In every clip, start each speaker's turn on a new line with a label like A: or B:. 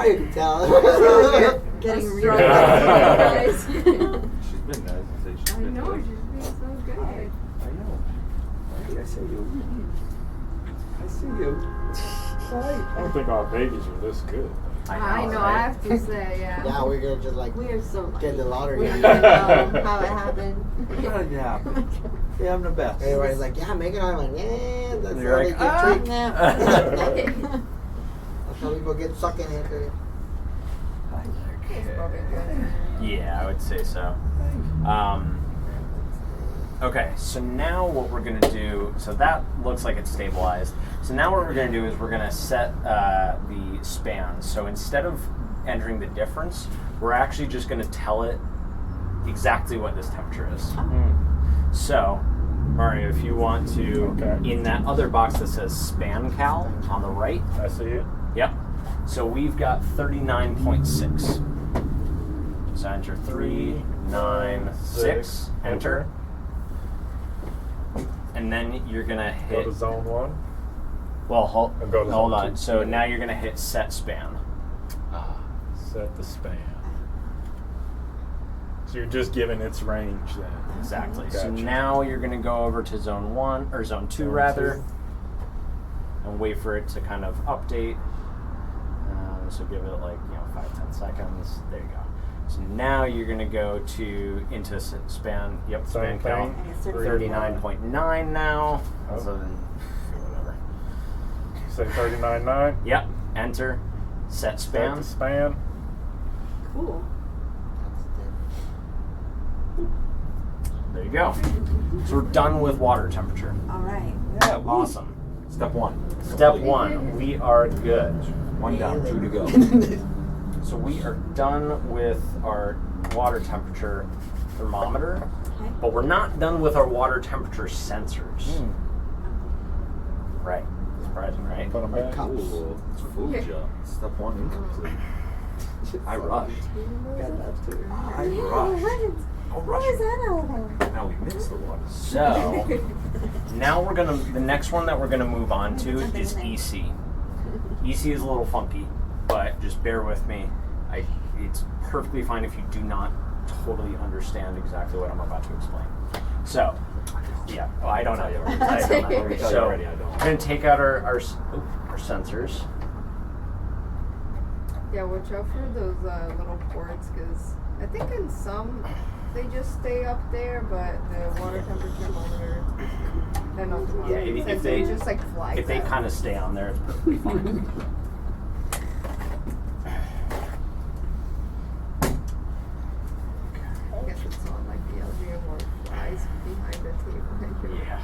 A: now you can tell.
B: Getting
C: That's
B: real.
C: right.
B: Guys.
C: She's been nice.
B: I know, she's being so good.
A: I know. Hey, I see you. I see you.
D: I don't think our babies are this good.
B: I know, I have to say, yeah.
A: Yeah, we're gonna just like
B: We are so lucky.
A: get the lottery.
B: We don't even know how it happened.
E: Yeah. Yeah, I'm the best.
A: Everybody's like, yeah, Megan. I'm like, yeah, that's
E: You're
A: how they
E: like,
A: get
E: ah.
A: tricked now. That's how people get sucking into it.
B: It's probably good.
F: Yeah, I would say so. Okay, so now what we're going to do, so that looks like it's stabilized. So now what we're going to do is we're going to set the span. So instead of entering the difference, we're actually just going to tell it exactly what this temperature is. So, Mario, if you want to, in that other box that says span cal on the right.
D: I see it.
F: Yep. So we've got 39.6. So enter 396. Enter. And then you're gonna
D: Go
F: hit.
D: to zone 1.
F: Well, hold
D: Go to
F: on.
D: zone 2.
F: So now you're gonna hit set span.
D: Set the span. So you're just giving its range then.
F: Exactly. So
D: Gotcha.
F: now you're gonna go over to zone 1 or zone 2 rather, and wait for it to kind of update. So give it like 5-10 seconds. There you go. So now you're gonna go to into span. Yep, span
D: Same
F: count.
D: thing.
F: 39.9 now.
D: Oh.
F: So then, whatever.
D: Say 39.9.
F: Yep. Enter. Set
D: Set
F: span.
D: the span.
B: Cool.
F: There you go. So we're done with water temperature.
B: All right.
E: Yeah,
F: Awesome.
E: Step 1.
F: Step 1. We are good.
E: 1 down, 2 to go.
F: So we are done with our water temperature thermometer,
B: Okay.
F: but we're not done with our water temperature sensors. Right. Surprising, right?
D: Put 'em back.
E: Ooh, it's food job. Step 1 incomplete. I rushed. I rushed. Oh, rush. Now we mix the water.
F: So now the next one that we're gonna move on to is EC. EC is a little funky, but just bear with me. It's perfectly fine if you do not totally understand exactly what I'm about to explain. So, yeah, well, I don't know.
E: Let me tell you
F: So,
E: already, I don't.
F: we're gonna take out our sensors.
B: Yeah, watch out for those little ports, because I think in some they just stay up there, but the water temperature monitor, they're not the ones.
F: Yeah, if
B: Since
F: they
B: just like fly.
F: If they kind of stay on there, it's perfectly fine.
B: I guess it's not like the LG or flies behind the table.
F: Yeah.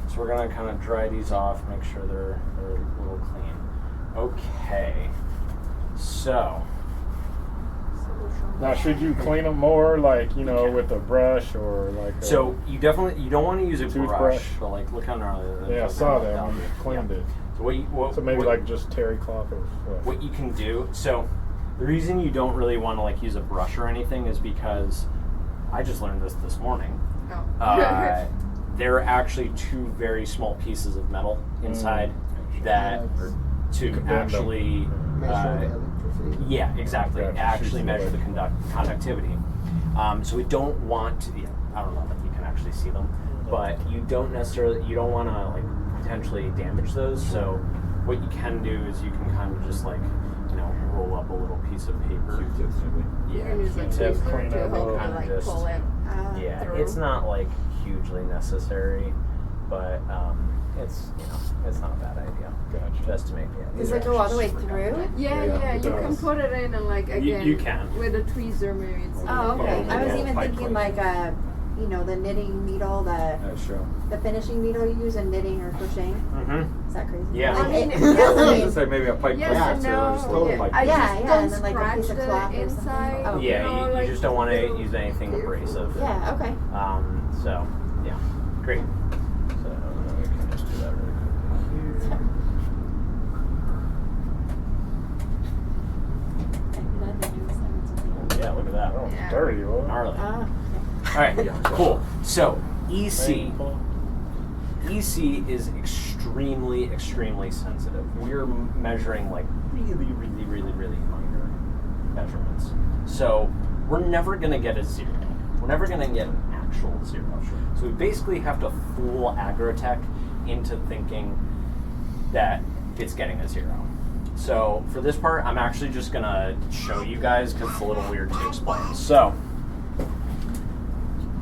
F: So we're gonna kind of dry these off, make sure they're a little clean. Okay. So.
D: Now, should you clean them more, like, with a brush or like a
F: So you don't want to use a
D: Toothbrush.
F: brush, but like look how gnarly.
D: Yeah, I saw that when you cleaned it.
F: So
D: So maybe like just terry cloth or what?
F: what you can do. So the reason you don't really want to like use a brush or anything is because I just learned this morning.
B: Oh.
F: There are actually 2 very small pieces of metal inside that to
D: can bend them.
F: actually.
A: Measure the electricity.
F: Yeah, exactly.
D: Okay.
F: Actually measure the conductivity. So we don't want to. Yeah, I don't know that you can actually see them, but you don't want to like potentially damage those. So what you can do is you can kind of just like roll up a little piece of paper.
E: Q-tips, maybe.
B: You
F: Yeah,
B: can use like
F: Q-tip,
B: tweezer
D: clean
B: to
D: up
B: help
D: a
B: you
F: little.
B: like
F: Just-
B: pull it.
F: Yeah,
B: through.
F: it's not like hugely necessary, but it's it's not a bad idea.
D: Gotcha.
F: Just to make
G: Does it go all the way through?
B: Yeah,
D: Yeah,
B: you
D: it
B: can
D: does.
B: put it in and like again
F: You can.
B: with a tweezer maybe. It's
G: Oh, okay.
F: Yeah,
G: I was
F: yeah,
G: even
E: pipe
G: thinking
E: cleaner.
G: like the knitting needle,
E: That's true.
G: the finishing needle you use in knitting or crocheting.
F: Mm-hmm.
G: Is that crazy?
F: Yeah.
G: Like,
B: I mean,
G: it-
B: yes,
G: that's
B: I
G: what I
B: mean-
G: mean.
E: Say maybe a pipe
B: Yes
E: cleaner,
B: and
E: so
B: no.
E: just a little
B: Yeah.
E: pipe
B: I
E: cleaner.
B: just
G: Yeah,
B: don't
G: and then like a
B: scratch
G: piece of
B: the
G: cloth or something.
B: inside.
G: Oh.
F: Yeah,
B: You know,
F: you
B: like
F: just don't want to
B: little-
F: use anything abrasive.
G: Yeah. Okay.
F: So, yeah, great. So, we can just do that really quickly here. Yeah, look at that.
D: Oh,
B: Yeah.
D: dirty, well.
F: Gnarly.
G: Ah.
F: All right, cool. So, EC.
D: Painful.
F: EC is extremely extremely sensitive. We're measuring like really minor measurements. So we're never going to get a 0. We're never going to get an actual 0. So we basically have to fool Agrotech into thinking that it's getting a 0. So for this part, I'm actually just going to show you guys because it's a little weird to explain. So,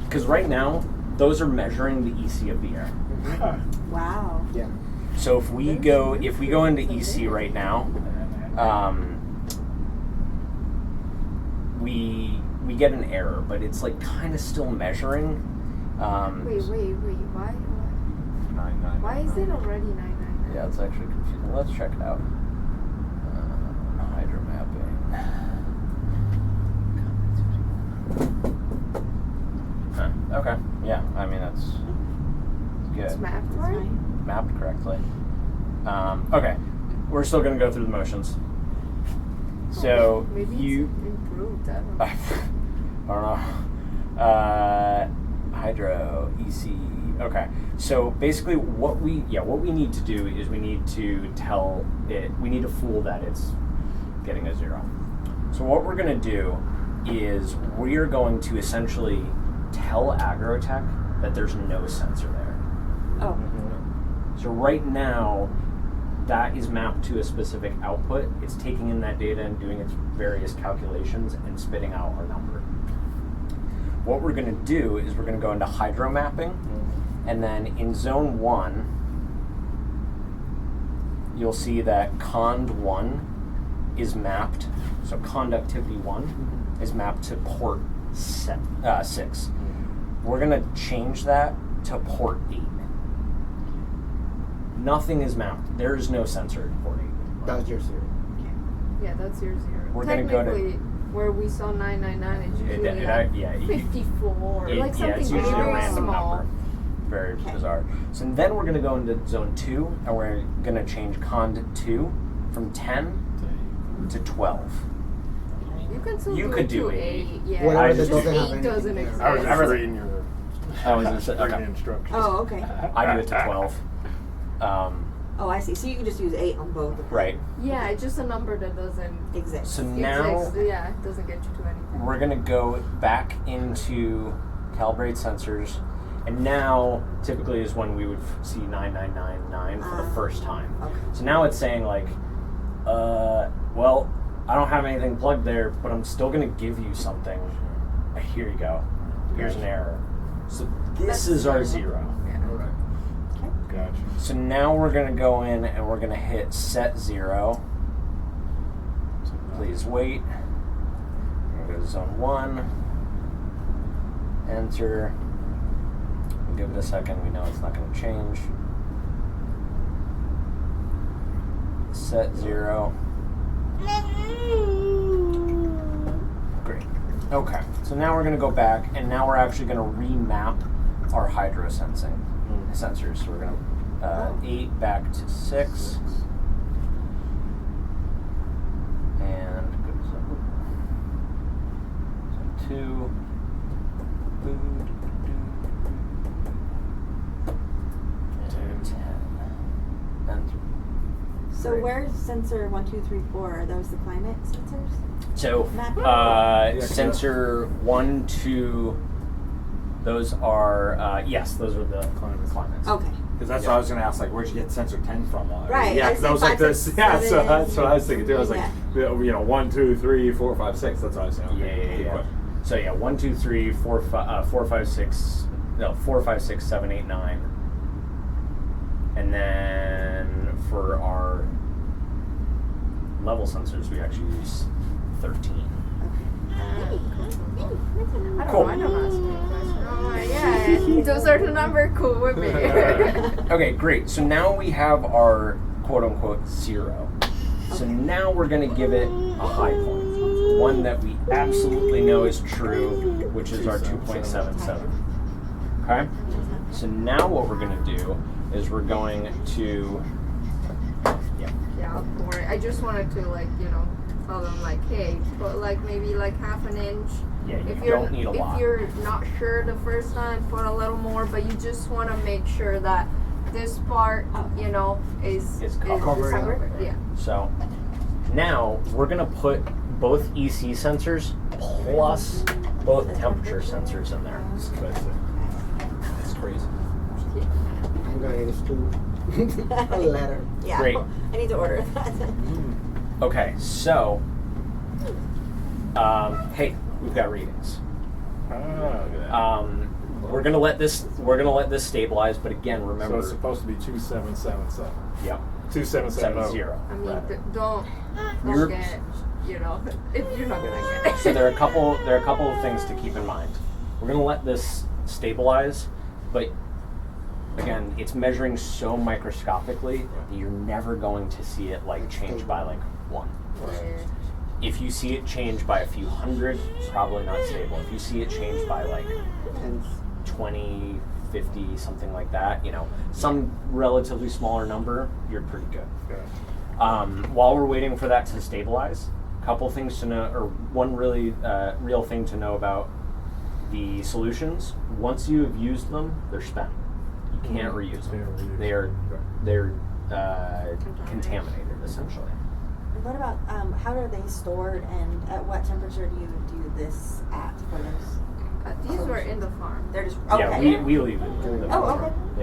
F: because right now, those are measuring the EC of the air.
G: Wow.
A: Yeah.
F: So if we go into EC right now, we get an error, but it's like kind of still measuring.
B: Wait, why?
E: 999.
B: Why is it already 999?
F: Yeah, it's actually confusing. Let's check it out. Hydro mapping. Huh, okay. Yeah, I mean that's good.
B: It's mapped
G: That's
B: right?
G: fine.
F: Mapped correctly. Okay, we're still gonna go through the motions. So
B: Maybe
F: you,
B: it's improved. I don't know.
F: I don't know. Hydro EC. Okay, so basically, what we need to do is we need to fool that it's getting a 0. So what we're gonna do is we are going to essentially tell Agrotech that there's no sensor there.
G: Oh.
F: So right now, that is mapped to a specific output. It's taking in that data and doing its various calculations and spitting out our number. What we're going to do is we're going to go into hydro mapping, and then in zone 1, you'll see that cond1 is mapped, so conductivity 1 is mapped to port 6. We're going to change that to port 8. Nothing is mapped. There is no sensor at port 8.
A: That's your 0.
B: Yeah, that's your 0.
F: We're gonna go to-
B: Technically, where we saw 999, it's usually like
F: Yeah,
B: 54, like
F: it's
B: something
F: usually
B: very
F: a random
B: small.
F: number. Very
G: Okay.
F: bizarre. So then we're going to go into zone 2, and we're going to change cond 2 from 10 to 12.
B: You can still
F: You
B: do
F: could
B: it
F: do
B: to
F: 8.
B: 8. Yeah,
A: Whatever
B: it's
F: that
B: just
A: doesn't have
B: 8
A: anything
B: doesn't
A: there.
B: exist.
D: I was reading your
F: Okay.
D: instructions.
G: Oh, okay.
F: I do it to 12.
G: Oh, I see. So you can just use 8 on both of them.
F: Right.
B: Yeah, it's just a number that doesn't
G: Exist.
F: So now
B: exist. Yeah, it doesn't get you to anything.
F: we're going to go back into calibrate sensors. And now, typically, is when we would see 9999 for the first time.
G: Okay.
F: So now it's saying, like, well, I don't have anything plugged there, but I'm still going to give you something. Here you go. Here's an error. So this is our 0.
B: Yeah.
D: Gotcha.
F: So now we're going to go in and we're going to hit set 0. Please wait. We're going to go to zone 1. Enter. We'll give it a second. We know it's not going to change. Set 0. Great. Okay. So now we're going to go back, and now we're actually going to remap our hydro sensors. So we're going to 8 back to 6. And go to zone 2. And 10. Enter.
G: So
F: Great.
G: where's sensor 1, 2, 3, 4? Are those the climate sensors?
F: So,
G: Map.
F: sensor 1, 2, those are, yes, those are the climates.
G: Okay.
E: Because that's what I was going to ask, like, where'd you get sensor 10 from?
G: Right,
E: Yeah,
G: I
E: because I
G: see
E: was like
G: 5,
E: this.
G: 6,
E: Yeah, so
G: 7,
E: that's what I was thinking too. I was like,
G: yeah.
E: 1, 2, 3, 4, 5, 6. That's what I was saying. Okay, good question.
F: So yeah, 1, 2, 3, 4, 5, 6. No, 4, 5, 6, 7, 8, 9. And then for our level sensors, we actually use 13.
B: I don't
F: Cool.
B: know. I don't ask me a question. I'm like, yeah, those are the number. Cool with me.
F: Okay, great. So now we have our quote-unquote 0. So now we're going to give it a high point, one that we absolutely know is true, which is our 2.77. Okay? So now what we're going to do is we're going to...
B: Yeah, don't worry. I just wanted to tell them hey, put maybe half an inch.
F: Yeah, you
B: If you're
F: don't need a lot.
B: If you're not sure the first time, put a little more. But you just want to make sure that this part,
G: Oh.
B: you know,
F: Is covered.
B: covered. Yeah.
F: So now we're gonna put both EC sensors plus both temperature sensors in there.
E: It's crazy.
A: I'm gonna need a stool. A ladder.
G: Yeah.
F: Great.
G: I need to order that.
F: Okay, so hey, we've got readings.
D: Ah, look at that.
F: We're gonna let this stabilize, but again,
D: So
F: remember,
D: it's supposed to be 2777.
F: yep,
D: 2770.
F: 70.
B: I mean, don't
F: You're-
B: get, you know, if you're not gonna get it.
F: So there are a couple of things to keep in mind. We're gonna let this stabilize, but again, it's measuring so microscopically that you're never going to see it like change by like 1. If you see it change by a few hundred, probably not stable. If you see it change by like
A: And
F: 20, 50, something like that, you know, some relatively smaller number, you're pretty good.
D: Okay.
F: While we're waiting for that to stabilize, a couple things to know, or one really real thing to know about the solutions. Once you have used them, they're spent. You can't reuse them. They're contaminated essentially.
G: What about how are they stored and at what temperature do you do this at for those?
B: These were in the farm.
G: They're just okay.
F: Yeah, we leave it.
G: Oh, okay.